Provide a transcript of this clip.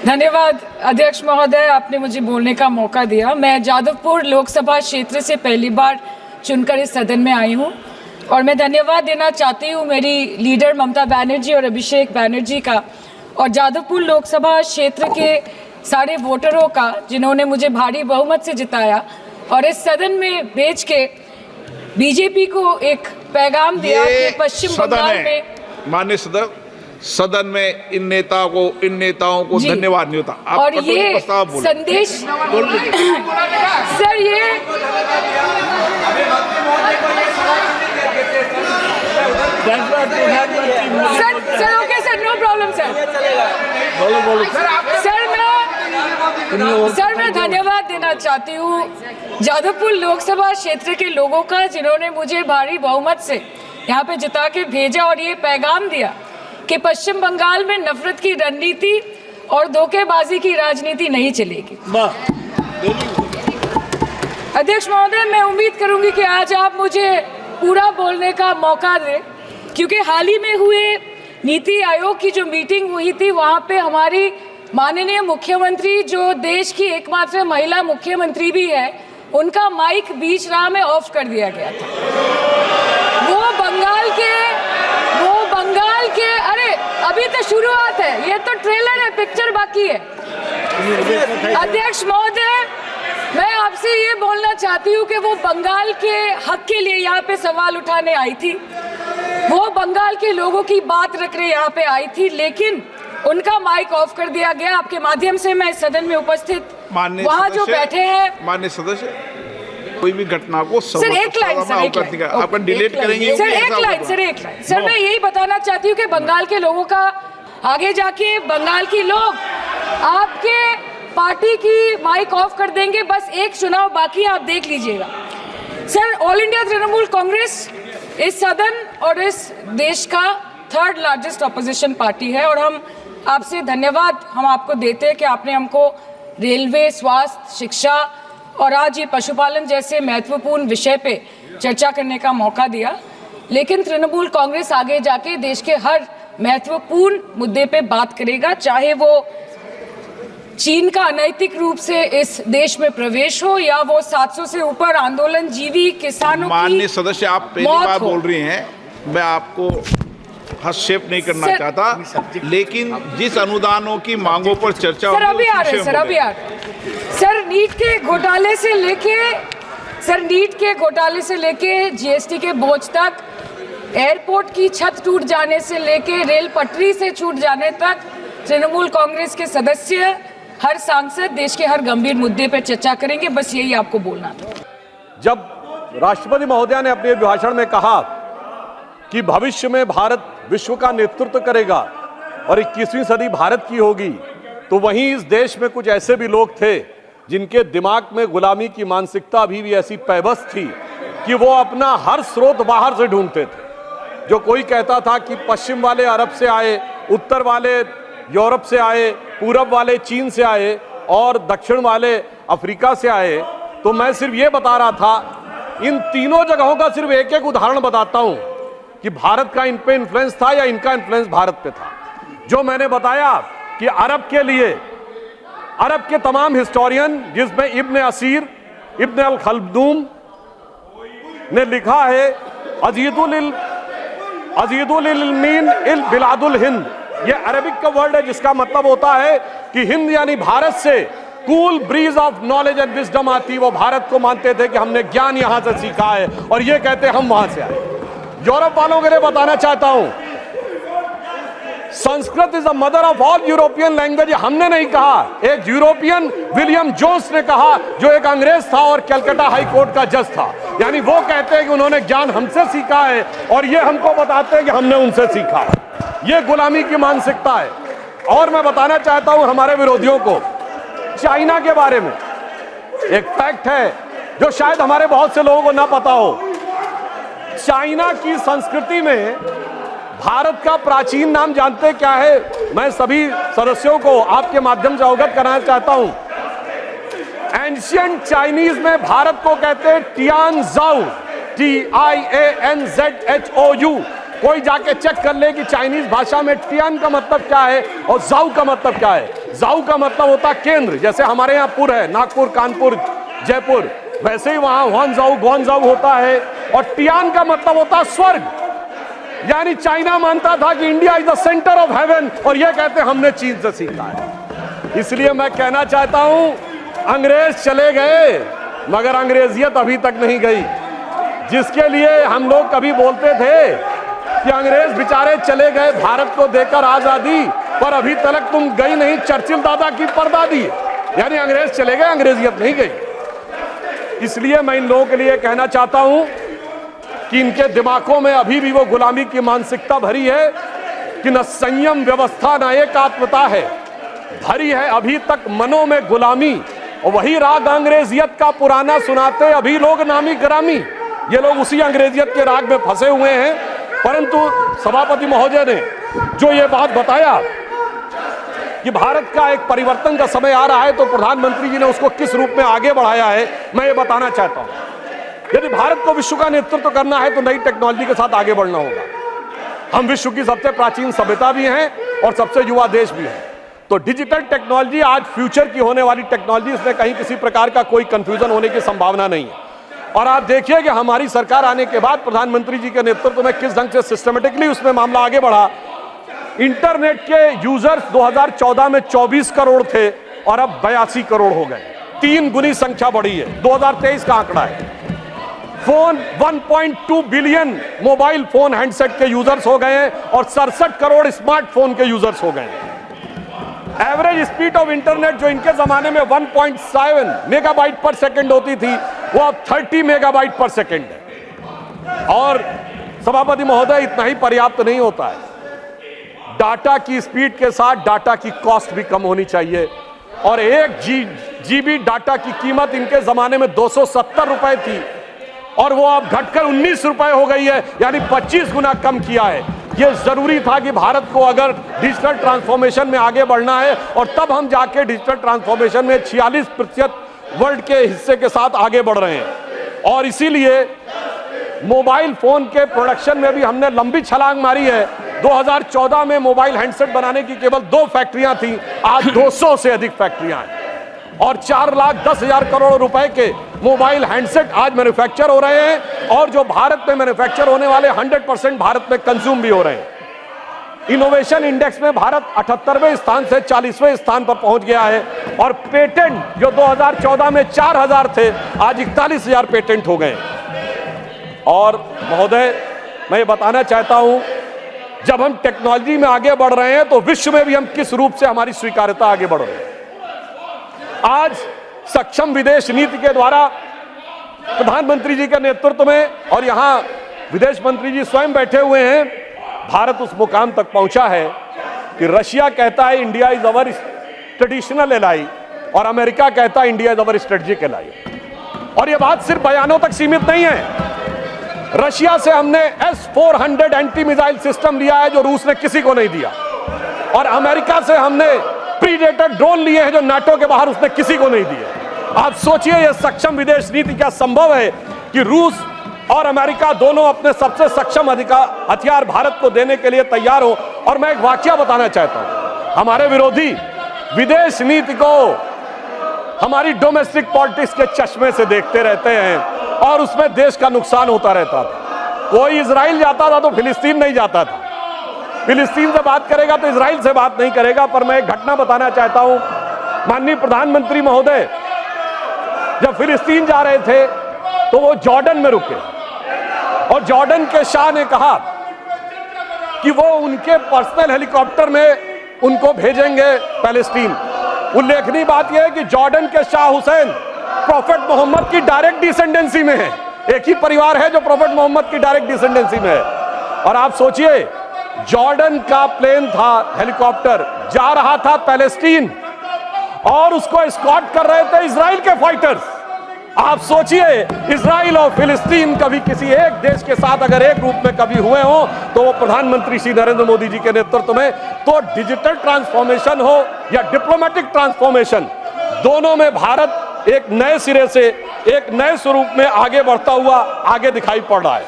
धन्यवाद अध्यक्ष महोदय, आपने मुझे बोलने का मौका दिया। मैं जादवपुर लोकसभा क्षेत्र से पहली बार चुनकर इस सदन में आई हूं और मैं धन्यवाद देना चाहती हूं मेरी लीडर ममता बनर्जी और अभिषेक बनर्जी का और जादवपुर लोकसभा क्षेत्र के सारे वोटरों का जिन्होंने मुझे भारी बहुमत से जिताया और इस सदन में भेज के बीजेपी को एक पैगाम दिया कि पश्चिम बंगाल में माननीय सदन में इन नेताओं को धन्यवाद नहीं होता। आप और ये संदेश सर ये sir okay sir, no problem sir. Sir मैं धन्यवाद देना चाहती हूँ जादवपुर लोकसभा क्षेत्र के लोगों का जिन्होंने मुझे भारी बहुमत से यहाँ पे जिता के भेजा और ये पैगाम दिया कि पश्चिम बंगाल में नफरत की रणनीति और धोखेबाजी की राजनीति नहीं चलेगी। अध्यक्ष महोदय, मैं उम्मीद करूंगी कि आज आप मुझे पूरा बोलने का मौका दें, क्योंकि हाल ही में हुए नीति आयोग की जो मीटिंग हुई थी वहां पे हमारी माननीय मुख्यमंत्री जो देश की एकमात्र महिला मुख्यमंत्री भी है, उनका माइक बीच राह में ऑफ कर दिया गया था। वो बंगाल के अरे अभी तो शुरुआत है, ये तो ट्रेलर है, पिक्चर बाकी है। अध्यक्ष महोदय, मैं आपसे ये बोलना चाहती हूँ कि वो बंगाल के हक के लिए यहाँ पे सवाल उठाने आई थी, वो बंगाल के लोगों की बात रखने यहाँ पे आई थी, लेकिन उनका माइक ऑफ कर दिया गया। आपके माध्यम से मैं इस सदन में उपस्थित वहाँ जो बैठे हैं माननीय सदस्य, कोई भी घटना को सर एक लाइन अपन डिलीट करेंगे सर, एक लाइन सर मैं यही बताना चाहती हूँ कि बंगाल के लोगों का आगे जाके बंगाल की लोग आपके पार्टी की माइक ऑफ कर देंगे। बस एक चुनाव बाकी, आप देख लीजिएगा। Sir, all India Trinamool Congress इस सदन और इस देश का 3rd लार्जेस्ट ऑपोजिशन पार्टी है और हम आपसे धन्यवाद हम आपको देते हैं कि आपने हमको रेलवे, स्वास्थ्य, शिक्षा और आज ये पशुपालन जैसे महत्वपूर्ण विषय पे चर्चा करने का मौका दिया। लेकिन तृणमूल कांग्रेस आगे जाके देश के हर महत्वपूर्ण मुद्दे पे बात करेगा, चाहे वो चीन का अनैतिक रूप से इस देश में प्रवेश हो या वो 700 से ऊपर आंदोलन जीवी किसानों की माननीय सदस्य, आप पहली बार बोल रही हैं, मैं आपको हस्तक्षेप नहीं करना चाहता, लेकिन जिस अनुदानों की मांगों पर चर्चा सर अभी आ रहे सर नीट के घोटाले से लेके जीएसटी के बोझ तक, एयरपोर्ट की छत टूट जाने से लेके रेल पटरी से छूट जाने तक तृणमूल कांग्रेस के सदस्य, हर सांसद देश के हर गंभीर मुद्दे पर चर्चा करेंगे। बस यही आपको बोलना था। जब राष्ट्रपति महोदय ने अपने भाषण में कहा कि भविष्य में भारत विश्व का नेतृत्व करेगा और 21वीं सदी भारत की होगी, तो वहीं इस देश में कुछ ऐसे भी लोग थे जिनके दिमाग में गुलामी की मानसिकता अभी भी ऐसी पैबस थी कि वो अपना हर स्रोत बाहर से ढूंढते थे। जो कोई कहता था कि पश्चिम वाले अरब से आए, उत्तर वाले यूरोप से आए, पूरब वाले चीन से आए और दक्षिण वाले अफ्रीका से आए, तो मैं सिर्फ ये बता रहा था, इन तीनों जगहों का सिर्फ एक एक उदाहरण बताता हूं कि भारत का इन पे इन्फ्लुएंस था या इनका इन्फ्लुएंस भारत पे था। जो मैंने बताया कि अरब के लिए अरब के तमाम हिस्टोरियन, जिसमें इब्न असीर, इब्न अल खल्दूम ने लिखा है अजीदुल इल्मीन इल बिलादुल हिंद, ये अरबिक का वर्ड है जिसका मतलब होता है कि हिंद यानी भारत से cool bridge of knowledge and wisdom आती। वो भारत को मानते थे कि हमने ज्ञान यहां से सीखा है और ये कहते हम वहां से आए। यूरोप वालों के लिए बताना चाहता हूं, Sanskrit is the mother of all European language. हमने नहीं कहा, एक यूरोपियन विलियम जोन्स ने कहा, जो एक अंग्रेज था और कलकत्ता हाई कोर्ट का जज था। यानी वो कहते हैं कि उन्होंने ज्ञान हमसे सीखा है और ये हमको बताते हैं कि हमने उनसे सीखा है। ये गुलामी की मानसिकता है। और मैं बताना चाहता हूं हमारे विरोधियों को, चाइना के बारे में एक फैक्ट है जो शायद हमारे बहुत से लोगों को ना पता हो। चाइना की संस्कृति में भारत का प्राचीन नाम जानते क्या है? मैं सभी सदस्यों को आपके माध्यम से अवगत कराना चाहता हूं। एंशिएंट चाइनीज में भारत को कहते हैं टियानजाओ, TIANZHOU। कोई जाके चेक कर ले कि चाइनीज भाषा में टियान का मतलब क्या है और जाओ का मतलब क्या है। जाऊ का मतलब होता केंद्र, जैसे हमारे यहाँ पुर है, नागपुर, कानपुर, जयपुर, वैसे ही वहां हुआनजाऊ, गुआंगजाऊ होता है। और टियान का मतलब होता स्वर्ग, यानी चाइना मानता था कि India is the centre of haven, और यह कहते हमने चीन से सीखा है। इसलिए मैं कहना चाहता हूं, अंग्रेज चले गए मगर अंग्रेजियत अभी तक नहीं गई। जिसके लिए हम लोग कभी बोलते थे कि अंग्रेज बेचारे चले गए भारत को देकर आजादी, पर अभी तक तुम गई नहीं चर्चिल दादा की परदादी, यानी अंग्रेज चले गए, अंग्रेजियत नहीं गई। इसलिए मैं इन लोगों के लिए कहना चाहता हूं कि इनके दिमागों में अभी भी वो गुलामी की मानसिकता भरी है कि न संयम व्यवस्था न एकात्मता है, भरी है अभी तक मनों में गुलामी। और वही राग अंग्रेजियत का पुराना सुनाते अभी लोग नामी ग्रामी, ये लोग उसी अंग्रेजियत के राग में फंसे हुए हैं। परंतु सभापति महोदय ने जो ये बात बताया कि भारत का एक परिवर्तन का समय आ रहा है, तो प्रधानमंत्री जी ने उसको किस रूप में आगे बढ़ाया है, मैं ये बताना चाहता हूं। यदि भारत को विश्व का नेतृत्व करना है तो नई टेक्नोलॉजी के साथ आगे बढ़ना होगा। हम विश्व की सबसे प्राचीन सभ्यता भी हैं और सबसे युवा देश भी हैं, तो डिजिटल टेक्नोलॉजी आज फ्यूचर की होने वाली टेक्नोलॉजी, इसमें कहीं किसी प्रकार का कोई कंफ्यूजन होने की संभावना नहीं है। और आप देखिए कि हमारी सरकार आने के बाद प्रधानमंत्री जी के नेतृत्व में किस ढंग से सिस्टमेटिकली उसमें मामला आगे बढ़ा। इंटरनेट के यूजर्स 2014 में 24 करोड़ थे और अब 82 करोड़ हो गए, 3 गुनी संख्या बढ़ी है। 2023 का आंकड़ा है। Phone 1.2 billion mobile phone handset के यूजर्स हो गए हैं और 67 करोड़ स्मार्टफोन के यूजर्स हो गए हैं। एवरेज स्पीड ऑफ इंटरनेट जो इनके जमाने में 1.7 मेगाबाइट पर सेकंड होती थी, वो अब 30 मेगाबाइट पर सेकंड है। और सभापति महोदय, इतना ही पर्याप्त नहीं होता है, डाटा की स्पीड के साथ डाटा की कॉस्ट भी कम होनी चाहिए। और 1 जीबी डाटा की कीमत इनके जमाने में 270 रुपए थी और वो अब घटकर 19 रुपए हो गई है, यानी 25 गुना कम किया है। ये जरूरी था कि भारत को अगर डिजिटल ट्रांसफॉर्मेशन में आगे बढ़ना है, और तब हम जाके डिजिटल ट्रांसफॉर्मेशन में 46% वर्ल्ड के हिस्से के साथ आगे बढ़ रहे हैं। और इसीलिए मोबाइल फोन के प्रोडक्शन में भी हमने लंबी छलांग मारी है। 2014 में मोबाइल हैंडसेट बनाने की केवल 2 फैक्ट्रियां थी, आज 200 से अधिक फैक्ट्रियां हैं और 4,10,000 करोड़ रुपए के मोबाइल हैंडसेट आज मैन्युफैक्चर हो रहे हैं। और जो भारत में मैन्युफैक्चर होने वाले 100% भारत में कंज्यूम भी हो रहे हैं। इनोवेशन इंडेक्स में भारत 78वें स्थान से 40वें स्थान पर पहुंच गया है। और पेटेंट जो 2014 में 4,000 थे, आज 41,000 पेटेंट हो गए। और महोदय, मैं ये बताना चाहता हूं, जब हम टेक्नोलॉजी में आगे बढ़ रहे हैं तो विश्व में भी हम किस रूप से हमारी स्वीकार्यता आगे बढ़ रही है। आज सक्षम विदेश नीति के द्वारा प्रधानमंत्री जी के नेतृत्व में, और यहां विदेश मंत्री जी स्वयं बैठे हुए हैं, भारत उस मुकाम तक पहुंचा है कि रशिया कहता है India is our traditional ally और अमेरिका कहता है India is our strategic ally. और यह बात सिर्फ बयानों तक सीमित नहीं है। रशिया से हमने S-400 एंटी मिसाइल सिस्टम लिया है जो रूस ने किसी को नहीं दिया, और अमेरिका से हमने प्रीडेटर ड्रोन लिए हैं जो नाटो के बाहर उसने किसी को नहीं दिए। आप सोचिए यह सक्षम विदेश नीति क्या संभव है कि रूस और अमेरिका दोनों अपने सबसे सक्षम हथियार भारत को देने के लिए तैयार हो। और मैं एक वाकया बताना चाहता हूं, हमारे विरोधी विदेश नीति को हमारी डोमेस्टिक पॉलिटिक्स के चश्मे से देखते रहते हैं और उसमें देश का नुकसान होता रहता था। कोई इजराइल जाता था तो फिलिस्तीन नहीं जाता था, फिलिस्तीन से बात करेगा तो इजराइल से बात नहीं करेगा। पर मैं एक घटना बताना चाहता हूं, माननीय प्रधानमंत्री महोदय जब फिलिस्तीन जा रहे थे तो वो जॉर्डन में रुके और जॉर्डन के शाह ने कहा कि वो उनके पर्सनल हेलीकॉप्टर में उनको भेजेंगे पैलेस्टीन। उल्लेखनीय बात यह है कि जॉर्डन के शाह हुसैन प्रोफेट मोहम्मद की डायरेक्ट डिसेंडेंसी में है। एक ही परिवार है जो प्रोफेट मोहम्मद की डायरेक्ट डिसेंडेंसी में है। और आप सोचिए, जॉर्डन का प्लेन था, हेलीकॉप्टर जा रहा था पैलेस्टीन और उसको एस्कॉर्ट कर रहे थे इजराइल के फाइटर्स। आप सोचिए, इजराइल और फिलिस्तीन कभी किसी एक देश के साथ अगर एक रूप में कभी हुए हो तो वो प्रधानमंत्री श्री नरेंद्र मोदी जी के नेतृत्व में। तो डिजिटल ट्रांसफॉर्मेशन हो या डिप्लोमेटिक ट्रांसफॉर्मेशन, दोनों में भारत एक नए सिरे से, एक नए स्वरूप में आगे बढ़ता हुआ आगे दिखाई पड़ रहा है।